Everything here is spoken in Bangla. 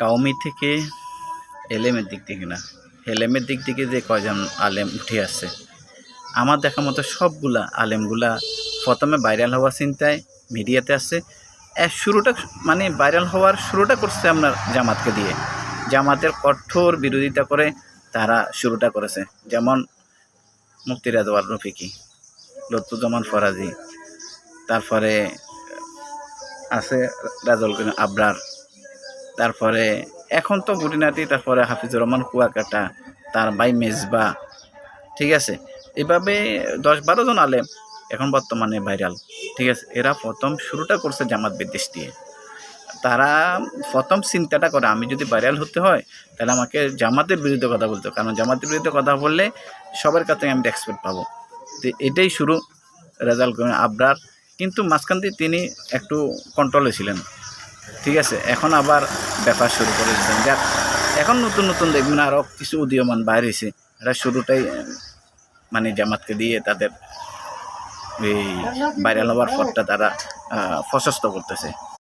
কাউমি থেকে এলেমের দিক থেকে না, এলেমের দিক থেকে যে কয়জন আলেম উঠে আসছে, আমার দেখা মতো সবগুলা আলেমগুলা প্রথমে ভাইরাল হওয়ার চিন্তায় মিডিয়াতে আসছে। শুরুটা মানে ভাইরাল হওয়ার শুরুটা করছে আপনার জামাতকে দিয়ে, জামাতের কঠোর বিরোধিতা করে তারা শুরুটা করেছে। যেমন মুফতি রেজওয়ান রফিকি, লুৎফুজ্জামান ফরাজি, তারপরে আছে রাজুল করিম আবরার, তারপরে এখন তো গুটিনাটি, তারপরে হাফিজুর রহমান কুয়াকাটা, তার ভাই মেজবা, ঠিক আছে। এভাবে 10-12 জন আলেম এখন বর্তমানে ভাইরাল, ঠিক আছে। এরা প্রথম শুরুটা করছে জামাত বিদ্বেষ দিয়ে। তারা প্রথম চিন্তাটা করে আমি যদি ভাইরাল হতে হয় তাহলে আমাকে জামাতের বিরুদ্ধে কথা বলতে হবে, কারণ জামাতের বিরুদ্ধে কথা বললে সবার কাছে আমি রেসপেক্ট পাবো। তো এটাই শুরু রেজাল্ট করেন আবরার, কিন্তু মাঝখান দিয়ে তিনি একটু কন্ট্রোলে ছিলেন, ঠিক আছে। এখন আবার ব্যাপার শুরু করে দিয়েছেন, যাক এখন নতুন নতুন দেখবেন আরও কিছু উদীয়মান বাইর হয়েছে। এটা শুরুটাই মানে জামাতকে দিয়ে তাদের এই ভাইরাল হওয়ার পরটা তারা প্রশস্ত করতেছে।